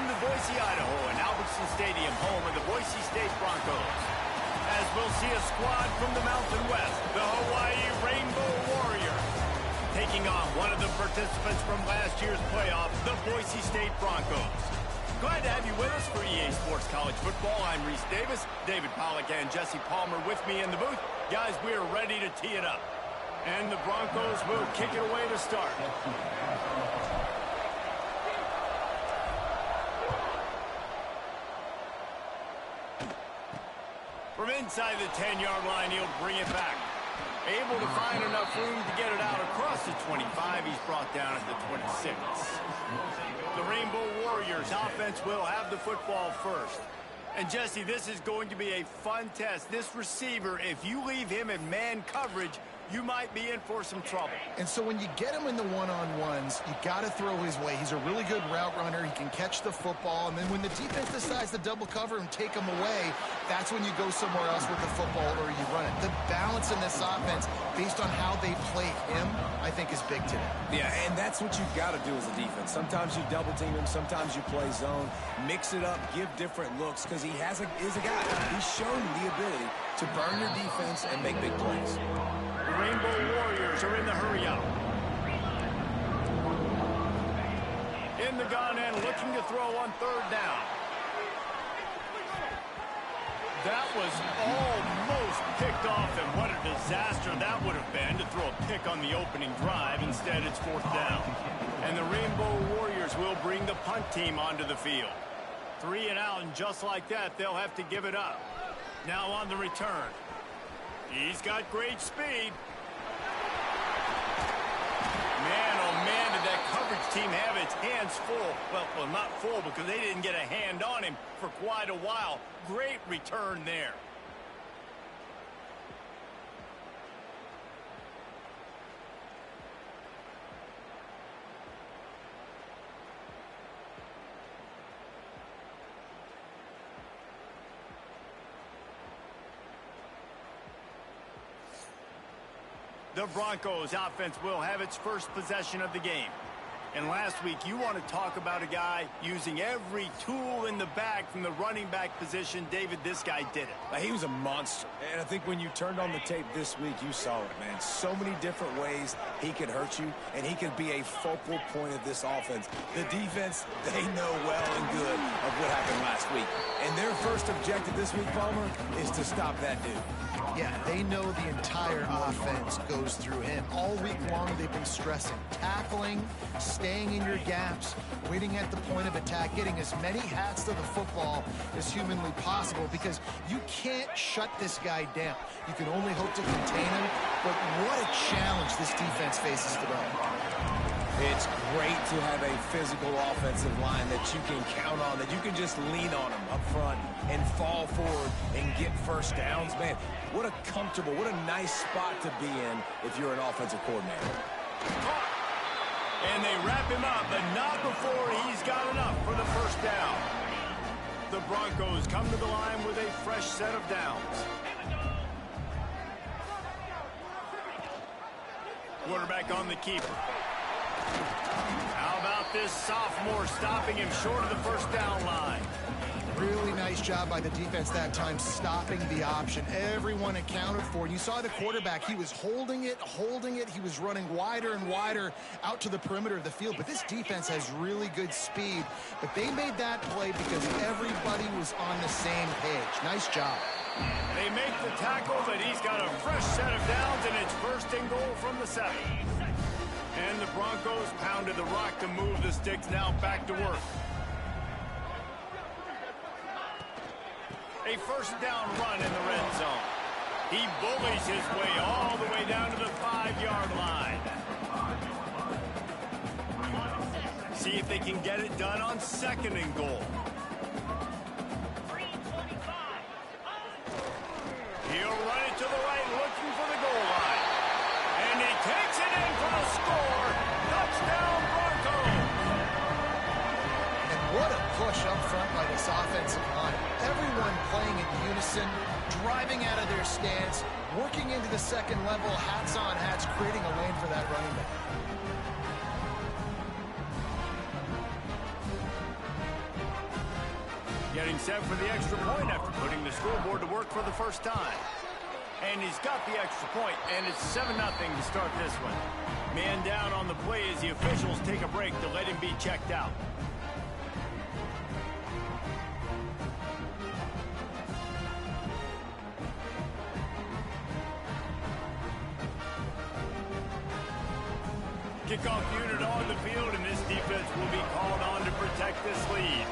to Boise, Idaho, and Albertson Stadium, home of the Boise State Broncos. As we'll see a squad from the Mountain West, the Hawaii Rainbow Warriors, taking on one of the participants from last year's playoff, the Boise State Broncos. Glad to have you with us for EA Sports College Football. I'm Reese Davis, David Pollack and Jesse Palmer with me in the booth. Guys, we are ready to tee it up. And the Broncos will kick it away to start. From inside the 10-yard line, he'll bring it back. Able to find enough room to get it out across the 25. He's brought down at the 26. The Rainbow Warriors offense will have the football first. And Jesse, this is going to be a fun test. This receiver, if you leave him in man coverage, you might be in for some trouble. And so when you get him in the one-on-ones, you got to throw his way. He's a really good route runner. He can catch the football. And then when the defense decides to double cover and take him away, that's when you go somewhere else with the football or you run it. The balance in this offense, based on how they play him, I think is big today. Yeah, and that's what you've got to do as a defense. Sometimes you double team him. Sometimes you play zone. Mix it up. Give different looks because he is a guy. He's shown the ability to burn your defense and make big plays. The Rainbow Warriors are in the hurry-up. In the gun and looking to throw on third down. That was almost picked off, and what a disaster that would have been to throw a pick on the opening drive. Instead, it's fourth down. And the Rainbow Warriors will bring the punt team onto the field. 3 and out, and just like that, they'll have to give it up. Now on the return. He's got great speed. Man, oh man, did that coverage team have its hands full. Well, not full because they didn't get a hand on him for quite a while. Great return there. The Broncos offense will have its first possession of the game. And last week, you want to talk about a guy using every tool in the bag from the running back position. David, this guy did it. He was a monster. And I think when you turned on the tape this week, you saw it, man. So many different ways he could hurt you, and he could be a focal point of this offense. The defense, they know well and good of what happened last week. And their first objective this week, Palmer, is to stop that dude. Yeah, they know the entire offense goes through him. All week long, they've been stressing tackling, staying in your gaps, waiting at the point of attack, getting as many hats to the football as humanly possible because you can't shut this guy down. You can only hope to contain him, but what a challenge this defense faces today. It's great to have a physical offensive line that you can count on, that you can just lean on them up front and fall forward and get first downs. Man, what a comfortable, what a nice spot to be in if you're an offensive coordinator. And they wrap him up, but not before he's got enough for the first down. The Broncos come to the line with a fresh set of downs. Quarterback on the keeper. How about this sophomore stopping him short of the first down line? Really nice job by the defense that time, stopping the option. Everyone accounted for it. You saw the quarterback. He was holding it. He was running wider and wider out to the perimeter of the field. But this defense has really good speed. But they made that play because everybody was on the same page. Nice job. They make the tackle, but he's got a fresh set of downs, and it's first and goal from the 7. And the Broncos pounded the rock to move the sticks. Now back to work. A first down run in the red zone. He bullies his way all the way down to the 5-yard line. See if they can get it done on second and goal. He'll run it to the right, looking for the goal line. And he takes it in for the score. Touchdown, Broncos. And what a push up front by this offensive line. Everyone playing in unison, driving out of their stance, working into the second level, hats on hats, creating a lane for that running back. Getting set for the extra point after putting the scoreboard to work for the first time. And he's got the extra point, and it's 7-0 to start this one. Man down on the play as the officials take a break to let him be checked out. Kickoff unit on the field, and this defense will be called on to protect this lead.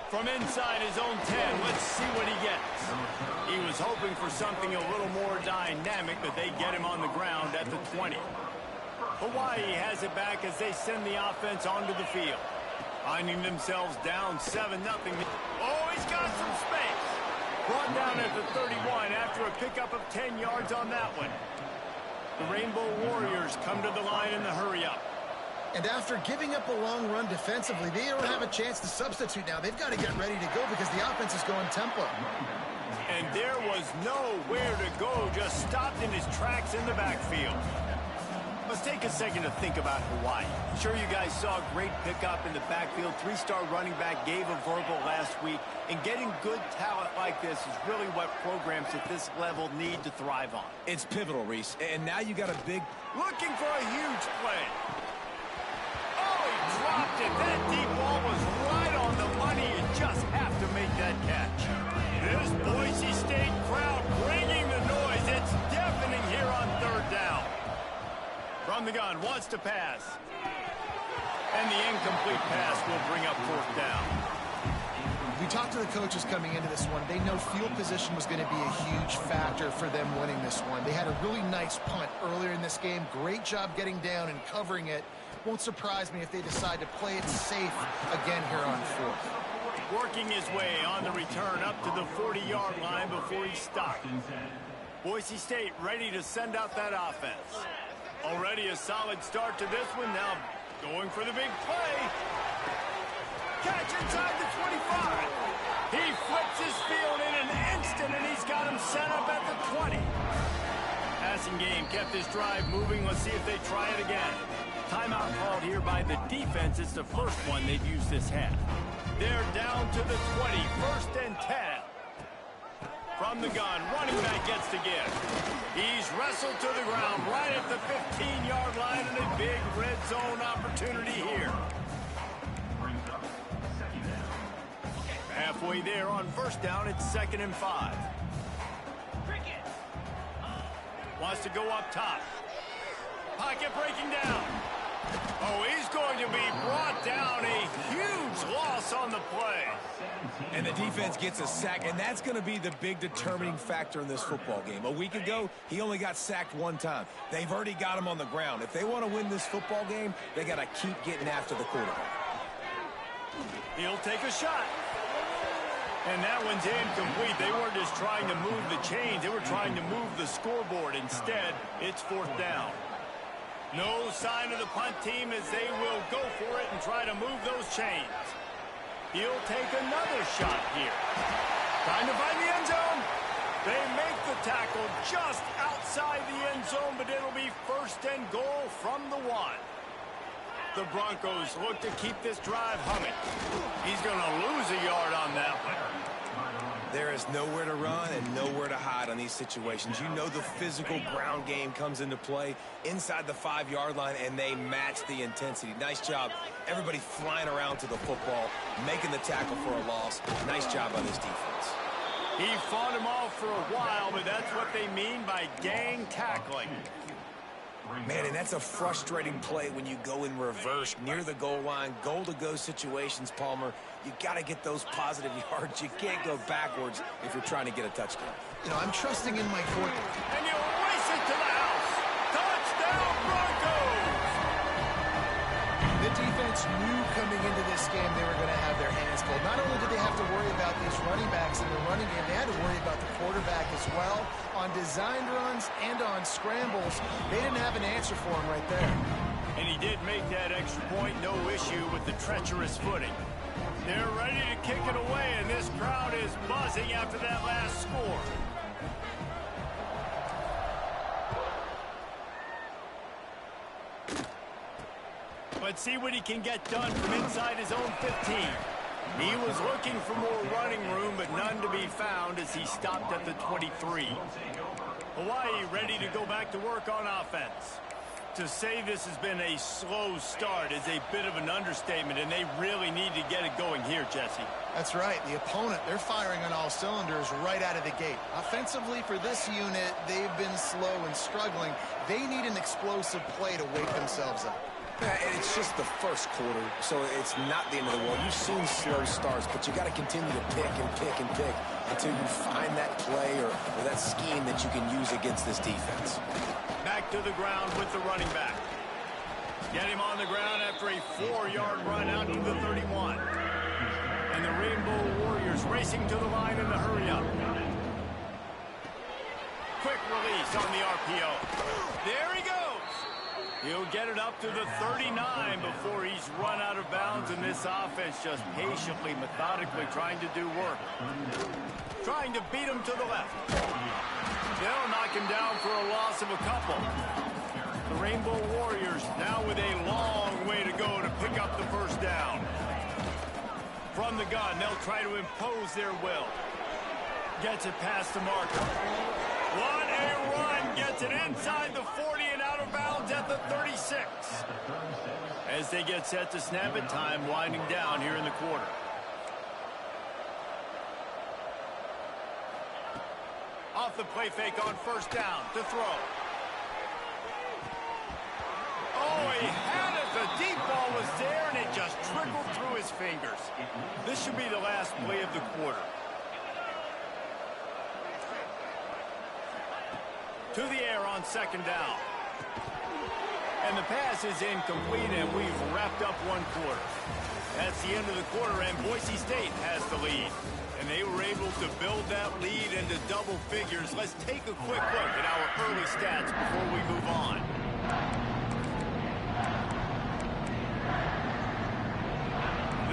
From inside his own 10, let's see what he gets. He was hoping for something a little more dynamic, but they get him on the ground at the 20. Hawaii has it back as they send the offense onto the field. Finding themselves down 7-0. Oh, he's got some space. Brought down at the 31 after a pickup of 10 yards on that one. The Rainbow Warriors come to the line in the hurry-up. And after giving up a long run defensively, they don't have a chance to substitute now. They've got to get ready to go because the offense is going tempo. And there was nowhere to go, just stopped in his tracks in the backfield. Let's take a second to think about Hawaii. I'm sure you guys saw a great pickup in the backfield. 3-star running back gave a verbal last week. And getting good talent like this is really what programs at this level need to thrive on. It's pivotal, Reese. And now you got a big... Looking for a huge play. Oh, he dropped it. That deep ball was right on the money. You just have to make that catch. This Boise State crowd bringing the noise. It's deafening here on third down. From the gun, wants to pass. And the incomplete pass will bring up fourth down. We talked to the coaches coming into this one. They know field position was going to be a huge factor for them winning this one. They had a really nice punt earlier in this game. Great job getting down and covering it. Won't surprise me if they decide to play it safe again here on fourth. Working his way on the return up to the 40-yard line before he stopped. Boise State ready to send out that offense. Already a solid start to this one. Now going for the big play. Catch inside the 25. He flips his field in an instant, and he's got him set up at the 20. Passing game kept this drive moving. Let's see if they try it again. Timeout called here by the defense. It's the first one they've used this half. They're down to the 20. First and 10. From the gun, running back gets to give. He's wrestled to the ground right at the 15-yard line, and a big red zone opportunity here. Halfway there on first down, it's 2nd and 5. Wants to go up top. Pocket breaking down. Oh, he's going to be brought down. A huge loss on the play. And the defense gets a sack, and that's going to be the big determining factor in this football game. A week ago, he only got sacked one time. They've already got him on the ground. If they want to win this football game, they got to keep getting after the quarterback. He'll take a shot. And that one's incomplete. They weren't just trying to move the chains. They were trying to move the scoreboard. Instead, it's fourth down. No sign of the punt team as they will go for it and try to move those chains. He'll take another shot here. Trying to find the end zone. They make the tackle just outside the end zone, but it'll be first and goal from the 1. The Broncos look to keep this drive humming. He's going to lose a yard on that one. There is nowhere to run and nowhere to hide on these situations. You know the physical ground game comes into play inside the 5-yard line, and they match the intensity. Nice job. Everybody flying around to the football, making the tackle for a loss. Nice job by this defense. He fought him off for a while, but that's what they mean by gang tackling. Man, and that's a frustrating play when you go in reverse near the goal line, goal-to-go situations, Palmer. You got to get those positive yards. You can't go backwards if you're trying to get a touchdown. You know, I'm trusting in my quarterback. And you race it to the house. Touchdown, Broncos! The defense knew coming into this game they were going to have their hands full. Not only did they have to worry about these running backs in the running game, they had to worry about the quarterback as well. On designed runs and on scrambles, they didn't have an answer for him right there. And he did make that extra point, no issue with the treacherous footing. They're ready to kick it away, and this crowd is buzzing after that last score. Let's see what he can get done from inside his own 15. He was looking for more running room, but none to be found as he stopped at the 23. Hawaii ready to go back to work on offense. To say this has been a slow start is a bit of an understatement, and they really need to get it going here, Jesse. That's right. The opponent, they're firing on all cylinders right out of the gate. Offensively, for this unit, they've been slow and struggling. They need an explosive play to wake themselves up. And it's just the first quarter, so it's not the end of the world. You've seen slow starts, but you got to continue to pick and pick and pick until you find that play or that scheme that you can use against this defense. Back to the ground with the running back. Get him on the ground after a 4-yard run out to the 31. And the Rainbow Warriors racing to the line in the hurry-up. Quick release on the RPO. There he goes. He'll get it up to the 39 before he's run out of bounds, and this offense just patiently, methodically trying to do work. Trying to beat him to the left. They'll knock him down for a loss of a couple. The Rainbow Warriors now with a long way to go to pick up the first down. From the gun, they'll try to impose their will. Gets it past the marker. What a run! Gets it inside the 40 and out of bounds at the 36. As they get set to snap it, time winding down here in the quarter. Off the play fake on first down to throw. Oh, he had it. The deep ball was there, and it just trickled through his fingers. This should be the last play of the quarter. To the air on second down. And the pass is incomplete, and we've wrapped up one quarter. That's the end of the quarter, and Boise State has the lead. And they were able to build that lead into double figures. Let's take a quick look at our early stats before we move on.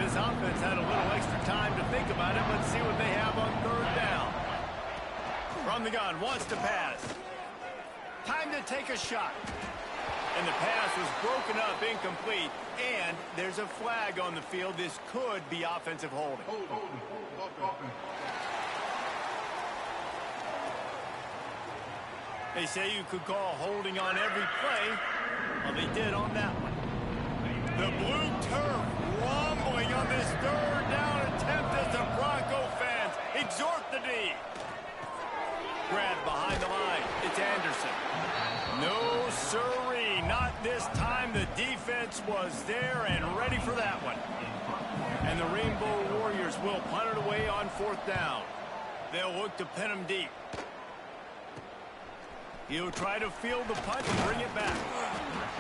This offense had a little extra time to think about it. Let's see what they have on third down. From the gun, wants to pass. Time to take a shot. And the pass was broken up, incomplete. And there's a flag on the field. This could be offensive holding. They say you could call holding on every play. Well, they did on that one. The blue turf rumbling on this third down attempt as the Bronco fans exhort the D. Grab behind the line. It's Anderson. No siree, not this time. The defense was there and ready for that one. And the Rainbow Warriors will punt it away on fourth down. They'll look to pin him deep. He'll try to field the punt and bring it back.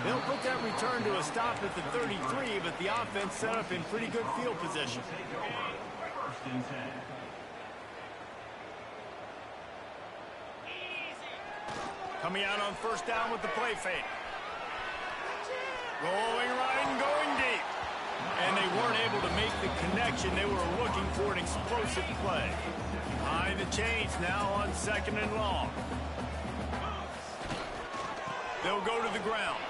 They'll put that return to a stop at the 33, but the offense set up in pretty good field position. Coming out on first down with the play fake. Rolling right and going deep. And they weren't able to make the connection. They were looking for an explosive play. Behind the chains now on second and long. They'll go to the ground.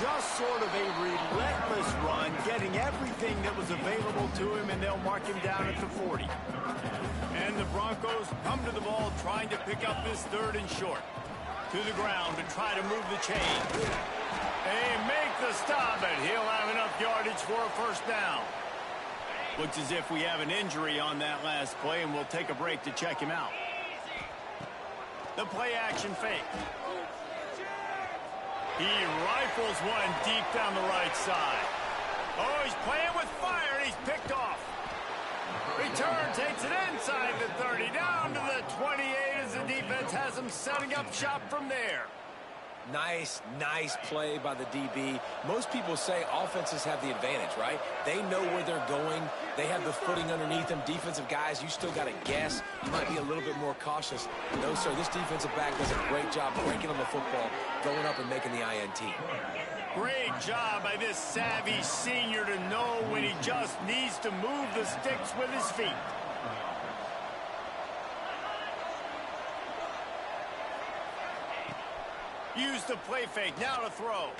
Just sort of a relentless run, getting everything that was available to him, and they'll mark him down at the 40. And the Broncos come to the ball trying to pick up this third and short. To the ground to try to move the chain. They make the stop, but he'll have enough yardage for a first down. Looks as if we have an injury on that last play, and we'll take a break to check him out. The play action fake. He rifles one deep down the right side. Oh, he's playing with fire, and he's picked off. Return takes it inside the 30, down to the 28 as the defense has him setting up shop from there. Nice play by the DB. Most people say offenses have the advantage, right? They know where they're going. They have the footing underneath them. Defensive guys, you still got to guess. You might be a little bit more cautious. No, sir, this defensive back does a great job breaking on the football, going up and making the INT. Great job by this savvy senior to know when he just needs to move the sticks with his feet. Use the play fake, now to throw.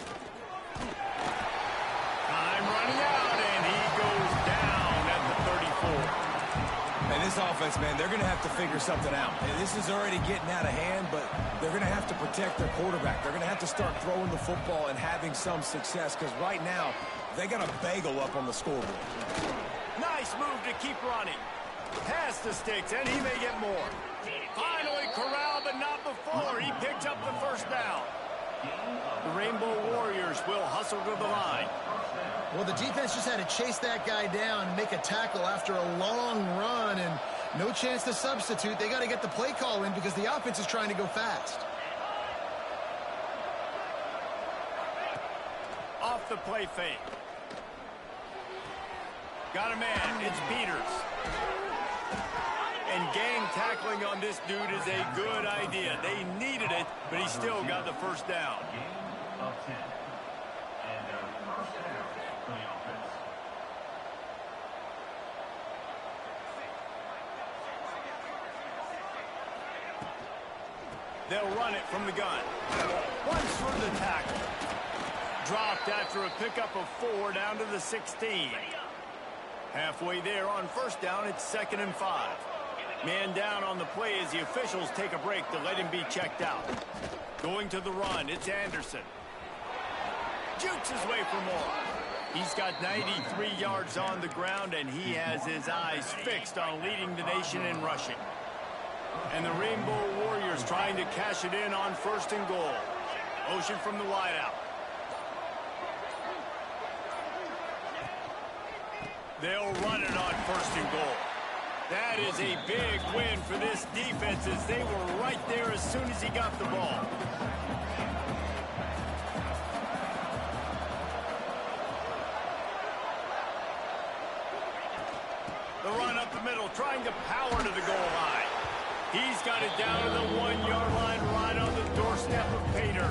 this offense, man, they're going to have to figure something out. And this is already getting out of hand, but they're going to have to protect their quarterback. They're going to have to start throwing the football and having some success, because right now, they got a bagel up on the scoreboard. Nice move to keep running. Pass the sticks, and he may get more. Finally corralled, but not before. He picks up the first down. The Rainbow Warriors will hustle to the line. Well, the defense just had to chase that guy down and make a tackle after a long run, and no chance to substitute. They got to get the play call in because the offense is trying to go fast. Off the play fake. Got a man. It's Peters. And gang tackling on this dude is a good idea. They needed it, but he still got the first down. They'll run it from the gun. Runs for the tackle. Dropped after a pickup of 4 down to the 16. Halfway there on first down, it's 2nd and 5. Man down on the play as the officials take a break to let him be checked out. Going to the run, it's Anderson. Jukes his way for more. He's got 93 yards on the ground, and he has his eyes fixed on leading the nation in rushing. And the Rainbow Warriors trying to cash it in on 1st and goal. Motion from the wideout. They'll run it on 1st and goal. That is a big win for this defense, as they were right there as soon as he got the ball. The run up the middle, trying to power to the goal line. He's got it down to the 1-yard line, right on the doorstep of Pater.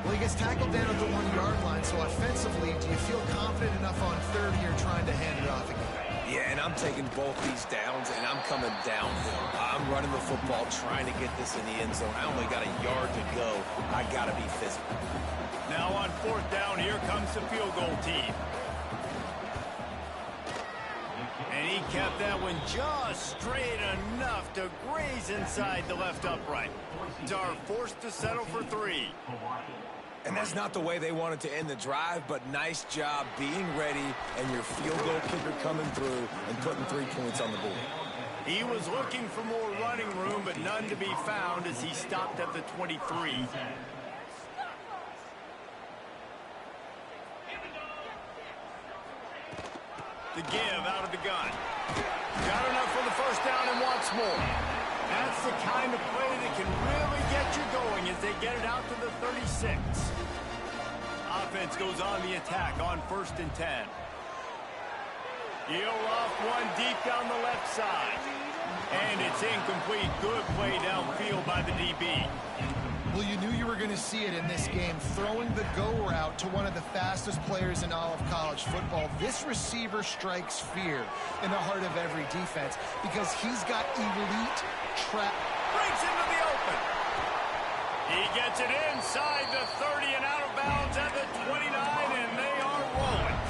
Well, he gets tackled down at the 1-yard line, so offensively, do you feel confident enough on 3rd you're trying to hand it off again? Yeah, and I'm taking both these downs, and I'm coming downhill. I'm running the football, trying to get this in the end zone. I only got a yard to go. I got to be physical. Now on 4th down, here comes the field goal team. And he kept that one just straight enough to graze inside the left upright. Are forced to settle for 3. And that's not the way they wanted to end the drive, but nice job being ready and your field goal kicker coming through and putting 3 points on the board. He was looking for more running room, but none to be found as he stopped at the 23. The give out of the gun. Got enough for the first down and wants more. That's the kind of play that can really get you going as they get it out to the 36. Offense goes on the attack on 1st and 10. He'll off one deep down the left side. And it's incomplete. Good play downfield by the DB. Well, you knew you were going to see it in this game, throwing the go route to one of the fastest players in all of college football. This receiver strikes fear in the heart of every defense because he's got elite trap. Breaks into the open. He gets it inside the 30 and out of bounds at the 29, and they are rolling.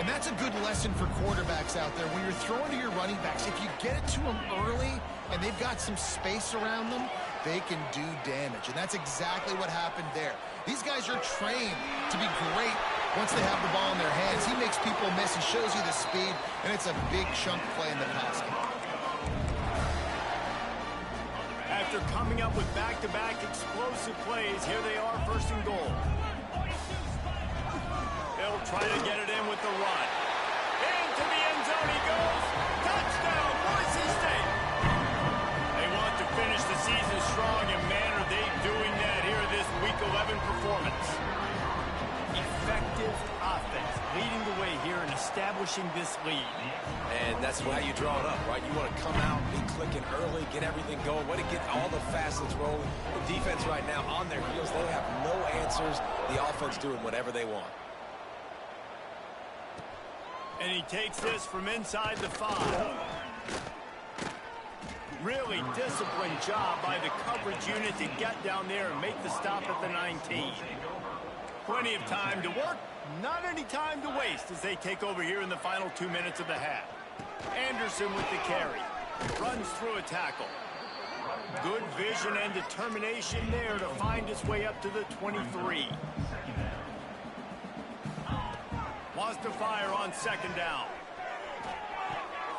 And that's a good lesson for quarterbacks out there. When you're throwing to your running backs, if you get it to them early and they've got some space around them, they can do damage. And that's exactly what happened there. These guys are trained to be great once they have the ball in their hands. He makes people miss. He shows you the speed, and it's a big chunk play in the pass game. After coming up with back-to-back explosive plays, here they are, 1st and goal. They'll try to get it in with the run. Into the end zone he goes. Touchdown, Boise State. They want to finish the season strong, and man, are they doing that here this Week 11 performance. Effective offense leading the way here and establishing this lead. And that's how you draw it up, right? You want to come out, be clicking early, get everything going, want to get all the facets rolling. The defense right now on their heels, they have no answers. The offense doing whatever they want. And he takes this from inside the 5. Really disciplined job by the coverage unit to get down there and make the stop at the 19. Plenty of time to work, not any time to waste as they take over here in the final 2 minutes of the half. Anderson with the carry. Runs through a tackle. Good vision and determination there to find his way up to the 23. Wants to fire on second down.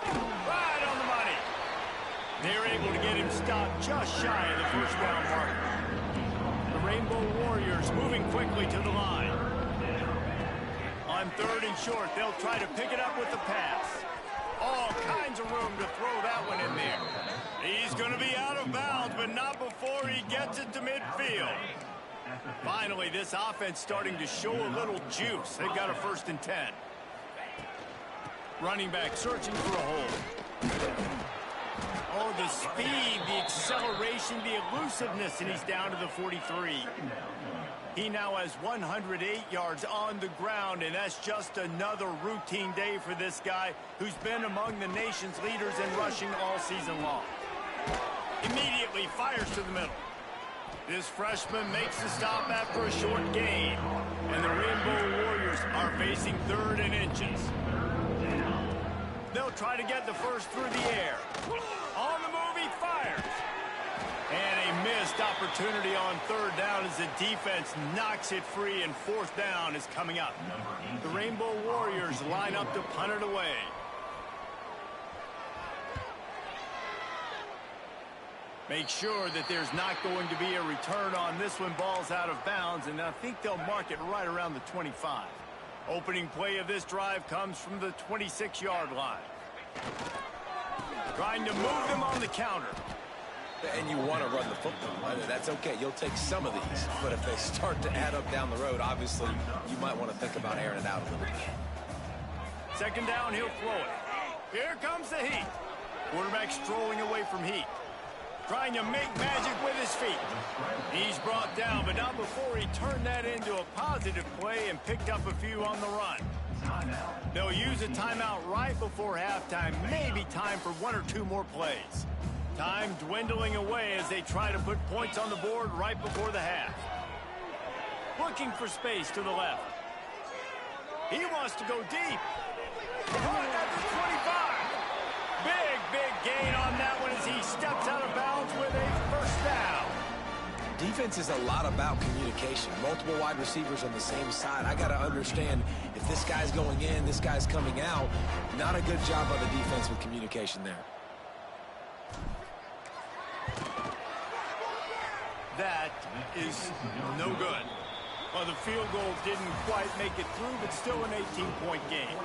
Right on the money. They're able to get him stopped just shy of the first down marker. The Rainbow Warriors moving quickly to the line. On third and short, they'll try to pick it up with the pass. All kinds of room to throw that one in there. He's going to be out of bounds, but not before he gets it to midfield. Finally, this offense starting to show a little juice. They've got a 1st and 10. Running back searching for a hole. Oh, the speed, the acceleration, the elusiveness, and he's down to the 43. He now has 108 yards on the ground, and that's just another routine day for this guy who's been among the nation's leaders in rushing all season long. Immediately fires to the middle. This freshman makes the stop after a short gain, and the Rainbow Warriors are facing 3rd and inches. They'll try to get the first through the air. On the move, he fires. And a missed opportunity on 3rd down as the defense knocks it free, and 4th down is coming up. The Rainbow Warriors line up to punt it away. Make sure that there's not going to be a return on this one. Ball's out of bounds, and I think they'll mark it right around the 25. Opening play of this drive comes from the 26-yard line. Trying to move them on the counter. And you want to run the football. That's okay. You'll take some of these. But if they start to add up down the road, obviously, you might want to think about airing it out a little bit. 2nd down, he'll throw it. Here comes the heat. Quarterback strolling away from heat. Trying to make magic with his feet. He's brought down, but not before he turned that into a positive play and picked up a few on the run. They'll use a timeout right before halftime. Maybe time for 1 or 2 more plays. Time dwindling away as they try to put points on the board right before the half. Looking for space to the left. He wants to go deep. Caught at the 25. Big gain on that one as he steps out of bounds with a 1st down. Defense is a lot about communication. Multiple wide receivers on the same side. I got to understand if this guy's going in, this guy's coming out. Not a good job by the defense with communication there. That is no good. Well, the field goal didn't quite make it through, but still an 18-point game.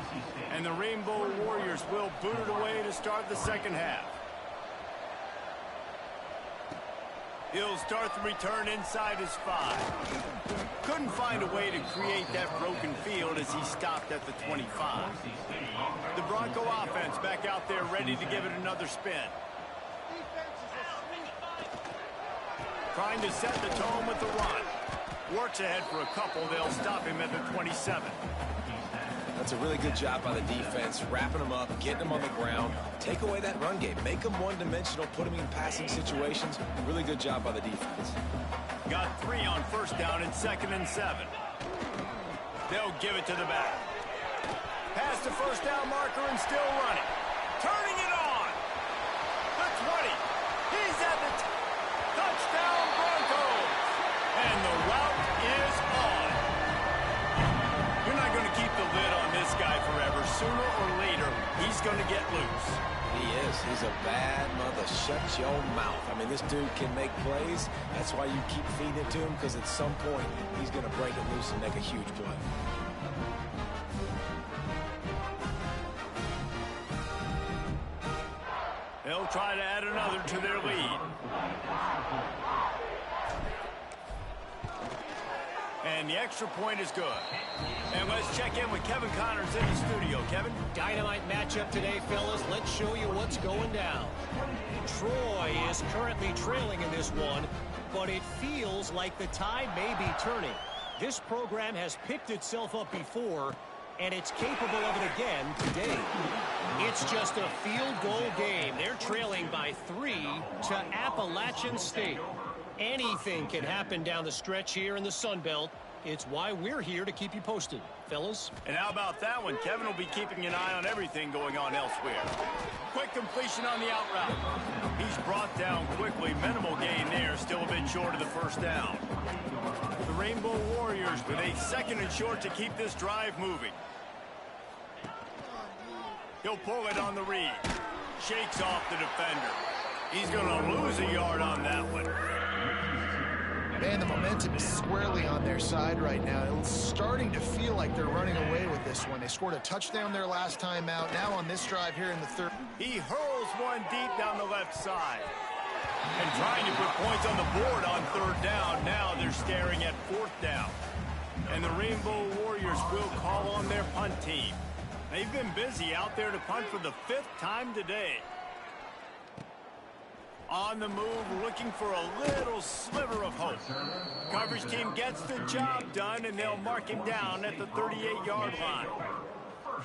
And the Rainbow Warriors will boot it away to start the 2nd half. He'll start the return inside his 5. Couldn't find a way to create that broken field as he stopped at the 25. The Bronco offense back out there ready to give it another spin. Trying to set the tone with the run. Works ahead for a couple. They'll stop him at the 27. That's a really good job by the defense, wrapping them up, getting them on the ground. Take away that run game. Make them one-dimensional, put them in passing situations. Really good job by the defense. Got 3 on 1st down and 2nd and 7. They'll give it to the back. Past the 1st down marker and still running. Turning it on. The 20. He's at the touchdown Broncos. And the route is on. You're not going to keep the lid on this guy forever. Sooner or later, he's going to get loose. He is. He's a bad mother. Shut your mouth. I mean, this dude can make plays. That's why you keep feeding it to him, because at some point, he's going to break it loose and make a huge play. They'll try to add another to their lead. And the extra point is good. And let's check in with Kevin Connors in the studio. Kevin? Dynamite matchup today, fellas. Let's show you what's going down. Troy is currently trailing in this one, but it feels like the tide may be turning. This program has picked itself up before, and it's capable of it again today. It's just a field goal game. They're trailing by 3 to Appalachian State. Anything can happen down the stretch here in the Sun Belt. It's why we're here to keep you posted. fellas. And how about that one? Kevin will be keeping an eye on everything going on elsewhere. Quick completion on the out route. He's brought down quickly. Minimal gain there. Still a bit short of the first down. The Rainbow Warriors with a 2nd and short to keep this drive moving. He'll pull it on the read. Shakes off the defender. He's going to lose a yard on that one. Man, the momentum is squarely on their side right now. It's starting to feel like they're running away with this one. They scored a touchdown their last time out. Now on this drive here in the 3rd. He hurls one deep down the left side. And trying to put points on the board on 3rd down. Now they're staring at 4th down. And the Rainbow Warriors will call on their punt team. They've been busy out there to punt for the 5th time today. On the move, looking for a little sliver of hope. Coverage team gets the job done, and they'll mark him down at the 38-yard line.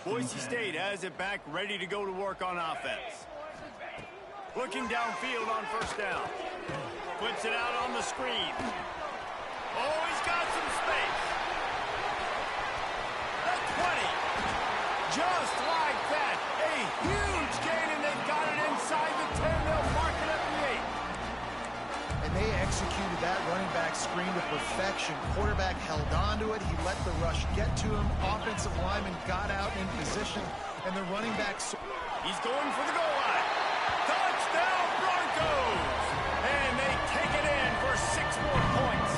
Boise State has it back, ready to go to work on offense. Looking downfield on 1st down. Flips it out on the screen. Oh, he's got some space. The 20. Just like that. A huge gain, and they've got it inside the 10. They'll mark it at the 8. And they executed that running back screen to perfection. Quarterback held on to it. He let the rush get to him. Offensive lineman got out in position. And the running back... He's going for the goal line. Touchdown Broncos! And they take it in for 6 more points.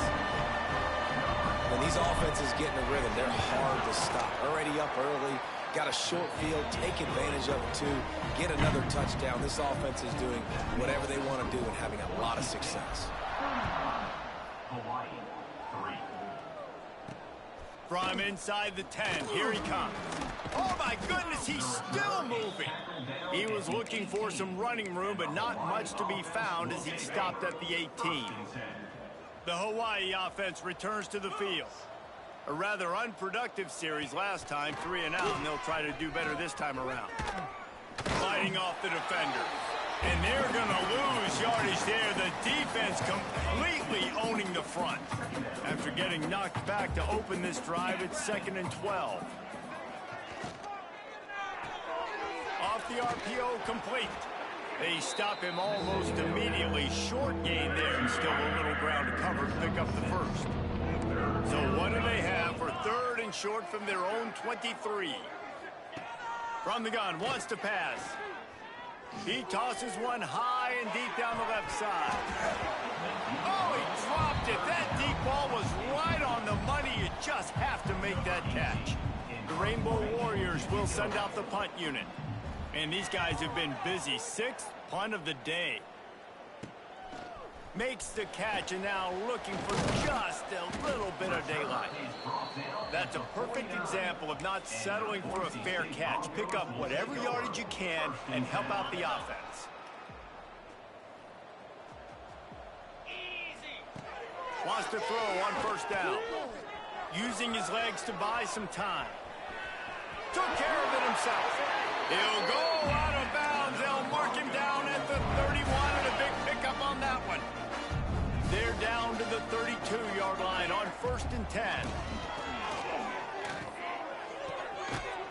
When these offenses get in a rhythm, they're hard to stop. Already up early. Got a short field, take advantage of it too, get another touchdown. This offense is doing whatever they want to do and having a lot of success. From inside the 10, here he comes. Oh my goodness, he's still moving. He was looking for some running room, but not much to be found as he stopped at the 18. The Hawaii offense returns to the field. A rather unproductive series last time, 3 and out, and they'll try to do better this time around. Fighting off the defender. And they're going to lose yardage there. The defense completely owning the front. After getting knocked back to open this drive, it's 2nd and 12. Off the RPO, complete. They stop him almost immediately. Short gain there, and still a little ground to cover to pick up the 1st. So what do they have for 3rd and short from their own 23? From the gun, wants to pass. He tosses one high and deep down the left side. Oh, he dropped it. That deep ball was right on the money. You just have to make that catch. The Rainbow Warriors will send out the punt unit. And these guys have been busy. 6th punt of the day. Makes the catch, and now looking for just a little bit of daylight. That's a perfect example of not settling for a fair catch. Pick up whatever yardage you can and help out the offense. Wants to throw on 1st down. Using his legs to buy some time. Took care of it himself. He'll go out of bounds. They'll mark him down at the 31, and a big pickup on that one. They're down to the 32-yard line on 1st and 10.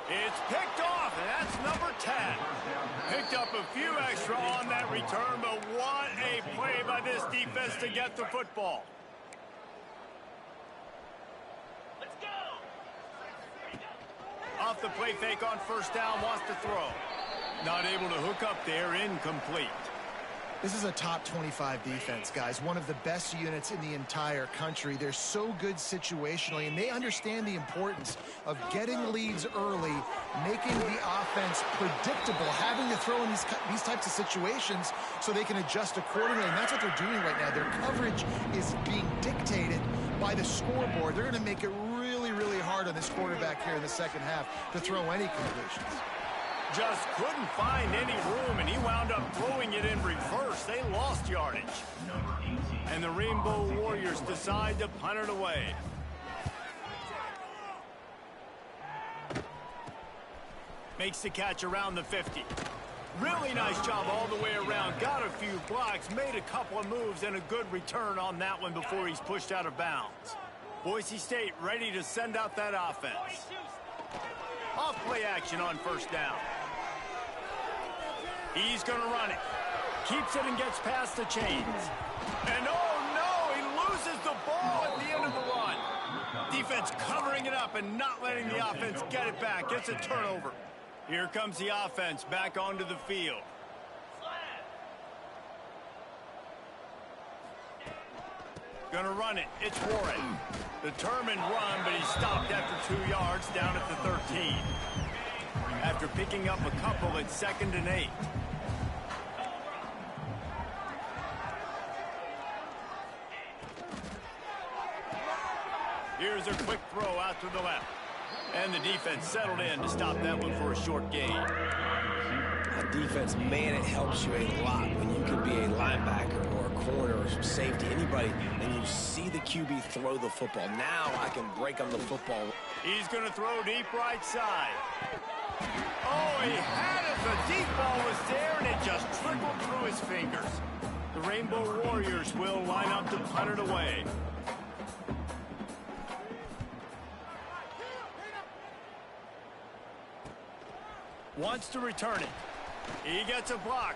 It's picked off, and that's number 10. Picked up a few extra on that return, but what a play by this defense to get the football. Let's go. Off the play fake on 1st down, wants to throw. Not able to hook up there, incomplete. This is a top 25 defense, guys. One of the best units in the entire country. They're so good situationally, and they understand the importance of getting leads early, making the offense predictable, having to throw in these types of situations so they can adjust accordingly. And that's what they're doing right now. Their coverage is being dictated by the scoreboard. They're going to make it really, really hard on this quarterback here in the 2nd half to throw any completions. Just couldn't find any room, and he wound up throwing it in reverse. They lost yardage. And the Rainbow Warriors decide to punt it away. Makes the catch around the 50. Really nice job all the way around. Got a few blocks, made a couple of moves, and a good return on that one before he's pushed out of bounds. Boise State ready to send out that offense. Off play action on first down. He's going to run it. Keeps it and gets past the chains. And oh no, he loses the ball at the end of the run. Defense covering it up and not letting the offense get it back. Gets a turnover. Here comes the offense back onto the field. Gonna run it. It's Warren. Determined run, but he stopped after 2 yards down at the 13. After picking up a couple, it's 2nd and 8. Here's a quick throw out to the left. And the defense settled in to stop that one for a short gain. Defense, man, it helps you a lot when you can be a linebacker or a corner or some safety, anybody, and you see the QB throw the football. Now I can break on the football. He's going to throw deep right side. Oh, he had it. The deep ball was there, and it just trickled through his fingers. The Rainbow Warriors will line up to punt it away. Wants to return it. He gets a block.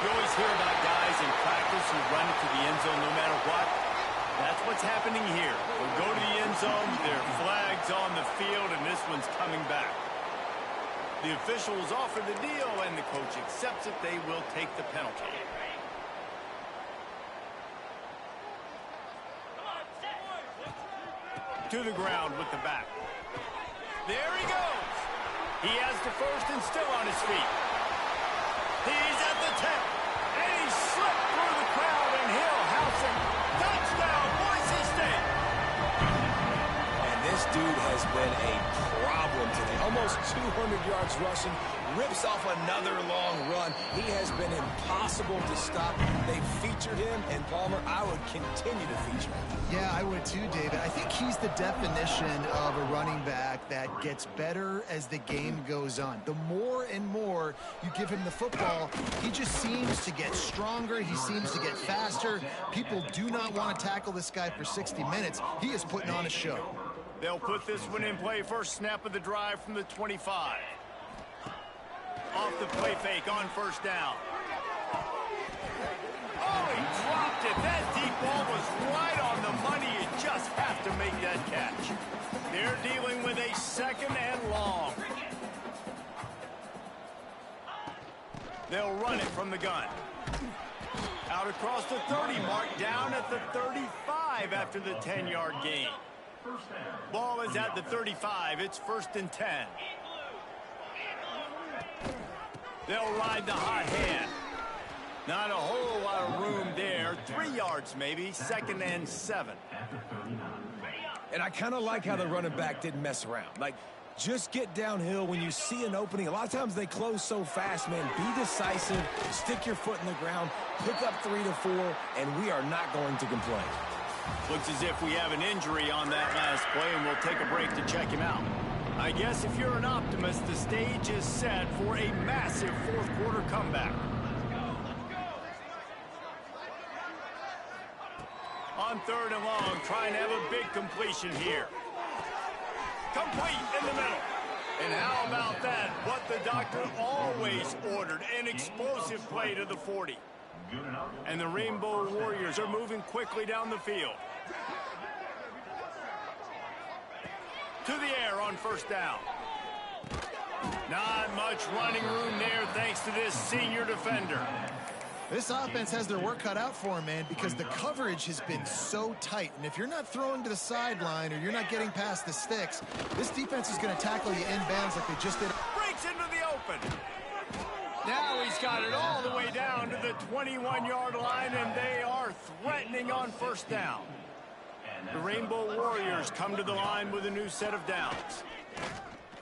You always hear about guys in practice who run it to the end zone no matter what. That's what's happening here. They'll go to the end zone, their flag's on the field, and this one's coming back. The officials offer the deal, and the coach accepts it. They will take the penalty. To the ground with the back. There he goes. He has the first and still on his feet. He's at the 10. And he slipped through the crowd, and he'll house him. Touchdown, Boise State. And this dude has been a problem today. Almost 200 yards rushing. Rips off another long run. He has been impossible to stop. They've featured him, and Palmer, I would continue to feature him. Yeah, I would too, David. I think he's the definition of a running back that gets better as the game goes on. The more and more you give him the football, he just seems to get stronger. He seems to get faster. People do not want to tackle this guy for 60 minutes. He is putting on a show. They'll put this one in play. First snap of the drive from the 25. Off the play fake on first down. Oh, he dropped it. That deep ball was right on the money. You just have to make that catch. They're dealing with a 2nd and long. They'll run it from the gun. Out across the 30 mark, down at the 35 after the 10-yard gain. Ball is at the 35. It's 1st and 10. They'll ride the hot hand. Not a whole lot of room there. 3 yards maybe. 2nd and 7. And I kind of like how the running back didn't mess around. Like, just get downhill when you see an opening. A lot of times they close so fast, man. Be decisive. Stick your foot in the ground. Pick up 3 to 4, and we are not going to complain. Looks as if we have an injury on that last play, and we'll take a break to check him out. I guess if you're an optimist, the stage is set for a massive fourth-quarter comeback. On 3rd and long, trying to have a big completion here. Complete in the middle. And how about that? What the doctor always ordered, an explosive play to the 40. And the Rainbow Warriors are moving quickly down the field. To the air on first down. Not much running room there thanks to this senior defender. This offense has their work cut out for him, man, because the coverage has been so tight. And if you're not throwing to the sideline or you're not getting past the sticks, this defense is going to tackle you inbounds like they just did. Breaks into the open. Now he's got it all the way down to the 21-yard line, and they are threatening on first down. The Rainbow Warriors come to the line with a new set of downs.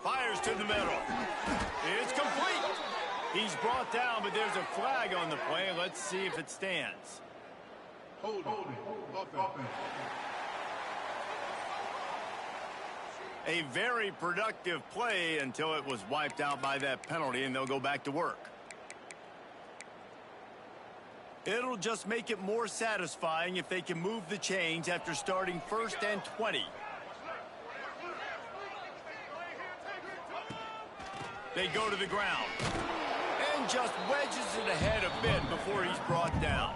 Fires to the middle. It's complete. He's brought down, but there's a flag on the play. Let's see if it stands. Hold it. A very productive play until it was wiped out by that penalty, and they'll go back to work. It'll just make it more satisfying if they can move the chains after starting 1st and 20. They go to the ground. And just wedges it ahead a bit before he's brought down.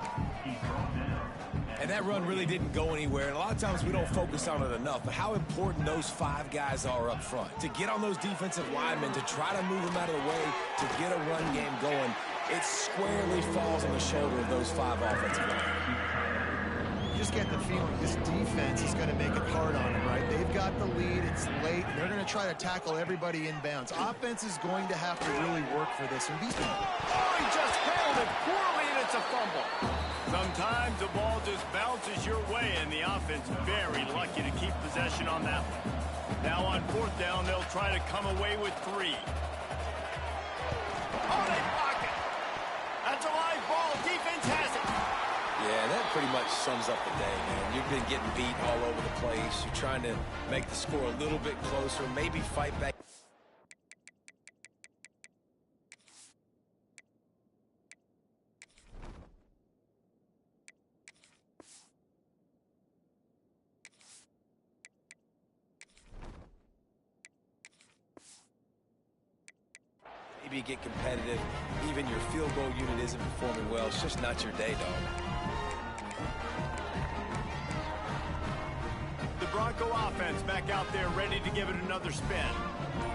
And that run really didn't go anywhere. And a lot of times we don't focus on it enough. But how important those 5 guys are up front. To get on those defensive linemen, to try to move them out of the way, to get a run game going, it squarely falls on the shoulder of those 5 offensive linemen. You just get the feeling this defense is going to make it hard on them, right? They've got the lead. It's late. They're going to try to tackle everybody inbounds. Offense is going to have to really work for this. And these Oh, he just handled it poorly, and it's a fumble. Sometimes the ball just bounces your way, and the offense very lucky to keep possession on that one. Now on 4th down, they'll try to come away with 3. Oh, they block it. That's a live ball. Defense has it. Yeah, that pretty much sums up the day, man. You've been getting beat all over the place. You're trying to make the score a little bit closer, maybe fight back. Maybe you get competitive. Even your field goal unit isn't performing well. It's just not your day, dog. The Bronco offense back out there ready to give it another spin.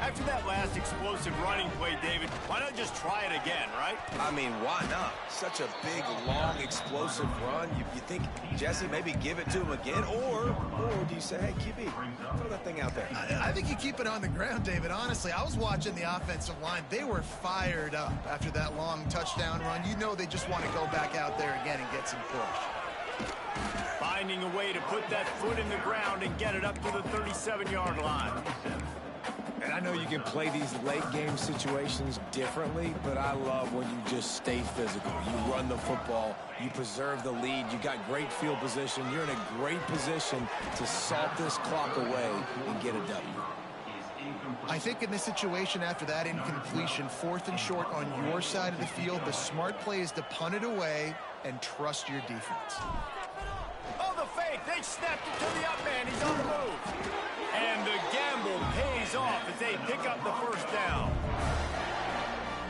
After that last explosive running play, David, why not just try it again, right? I mean, why not? Such a big, long, explosive run. You think, Jesse, maybe give it to him again? Or do you say, hey, QB, throw that thing out there? I think you keep it on the ground, David. Honestly, I was watching the offensive line. They were fired up after that long touchdown run. You know they just want to go back out there again and get some push. Finding a way to put that foot in the ground and get it up to the 37-yard line. And I know you can play these late-game situations differently, but I love when you just stay physical. You run the football, you preserve the lead, you got great field position, you're in a great position to salt this clock away and get a W. I think in this situation after that incompletion, 4th and short on your side of the field, the smart play is to punt it away and trust your defense. Oh, the fake. They snapped it to the up man. He's on the move. And the gamble pays off as they pick up the 1st down.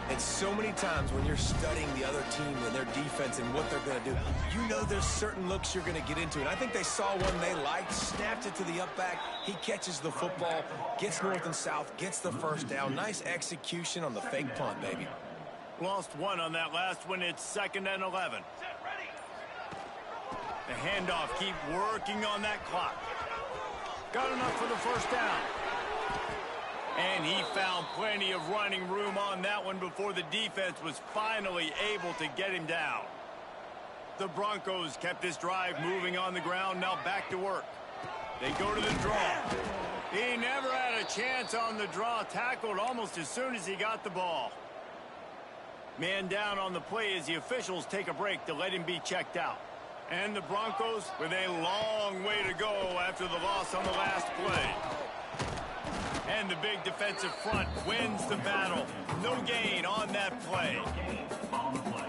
And so many times when you're studying the other team and their defense and what they're going to do, you know there's certain looks you're going to get into. And I think they saw one they liked, snapped it to the up back. He catches the football, gets north and south, gets the 1st down. Nice execution on the fake punt, baby. Lost 1 on that last one. It's 2nd and 11. The handoff, keep working on that clock. Got enough for the 1st down. And he found plenty of running room on that one before the defense was finally able to get him down. The Broncos kept this drive moving on the ground, now back to work. They go to the draw. He never had a chance on the draw, tackled almost as soon as he got the ball. Man down on the play as the officials take a break to let him be checked out. And the Broncos with a long way to go after the loss on the last play. And the big defensive front wins the battle. No gain on that play.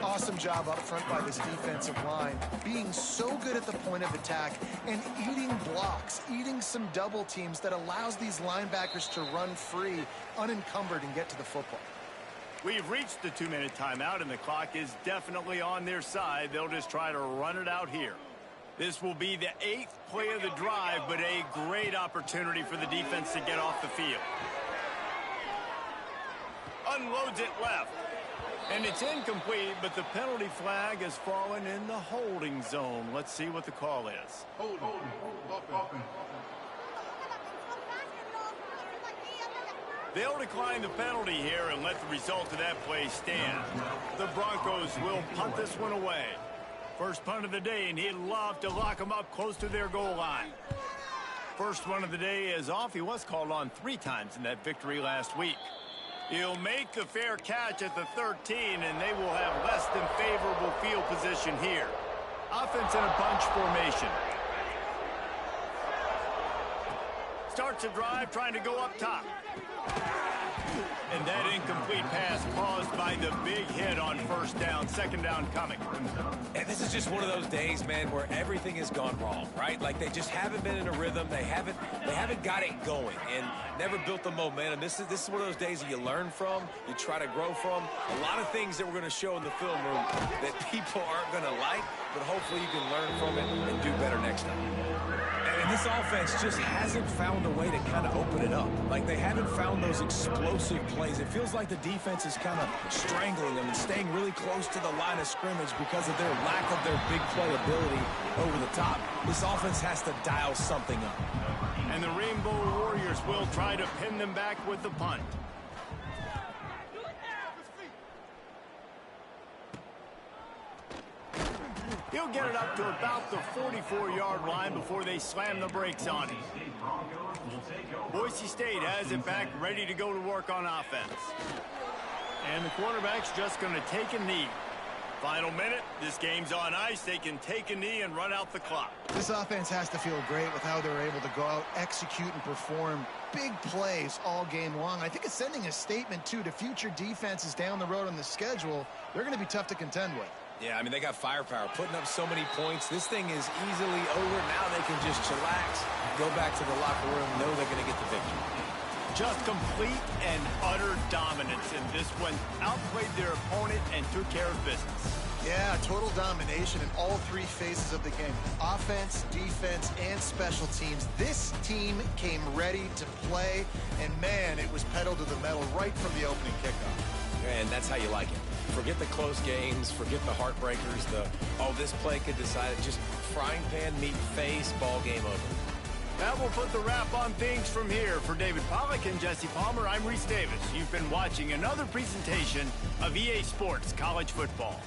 Awesome job up front by this defensive line, being so good at the point of attack and eating blocks, eating some double teams that allows these linebackers to run free, unencumbered, and get to the football. We've reached the 2-minute timeout, and the clock is definitely on their side. They'll just try to run it out here. This will be the 8th play of the drive, but a great opportunity for the defense to get off the field. Unloads it left. And it's incomplete, but the penalty flag has fallen in the holding zone. Let's see what the call is. Holding. Offense. They'll decline the penalty here and let the result of that play stand. The Broncos will punt this one away. First punt of the day, and he'd love to lock them up close to their goal line. First one of the day is off. He was called on 3 times in that victory last week. He'll make the fair catch at the 13, and they will have less than favorable field position here. Offense in a bunch formation. Starts a drive trying to go up top. And that incomplete pass caused by the big hit on first down, second down coming. And this is just one of those days, man, where everything has gone wrong, right? Like they just haven't been in a rhythm. They haven't got it going and never built the momentum. This is one of those days that you learn from, you try to grow from. A lot of things that we're going to show in the film room that people aren't going to like, but hopefully you can learn from it and do better next time. And this offense just hasn't found a way to kind of open it up. Like they haven't found those explosive plays. It feels like the defense is kind of strangling them and staying really close to the line of scrimmage because of their lack of their big play ability over the top. This offense has to dial something up. And the Rainbow Warriors will try to pin them back with the punt. He'll get it up to about the 44-yard line before they slam the brakes on him. Boise State has it back, ready to go to work on offense. And the quarterback's just going to take a knee. Final minute, this game's on ice. They can take a knee and run out the clock. This offense has to feel great with how they're able to go out, execute, and perform big plays all game long. I think it's sending a statement, too, to future defenses down the road on the schedule. They're going to be tough to contend with. Yeah, I mean, they got firepower, putting up so many points. This thing is easily over. Now they can just chillax, go back to the locker room, know they're going to get the victory. Just complete and utter dominance in this one. Outplayed their opponent and took care of business. Yeah, total domination in all three phases of the game. Offense, defense, and special teams. This team came ready to play, and man, it was pedal to the metal right from the opening kickoff. And that's how you like it. Forget the close games, forget the heartbreakers, this play could decide it. Just frying pan, meet face, ball game over. That will put the wrap on things from here. For David Pollack and Jesse Palmer, I'm Reese Davis. You've been watching another presentation of EA Sports College Football.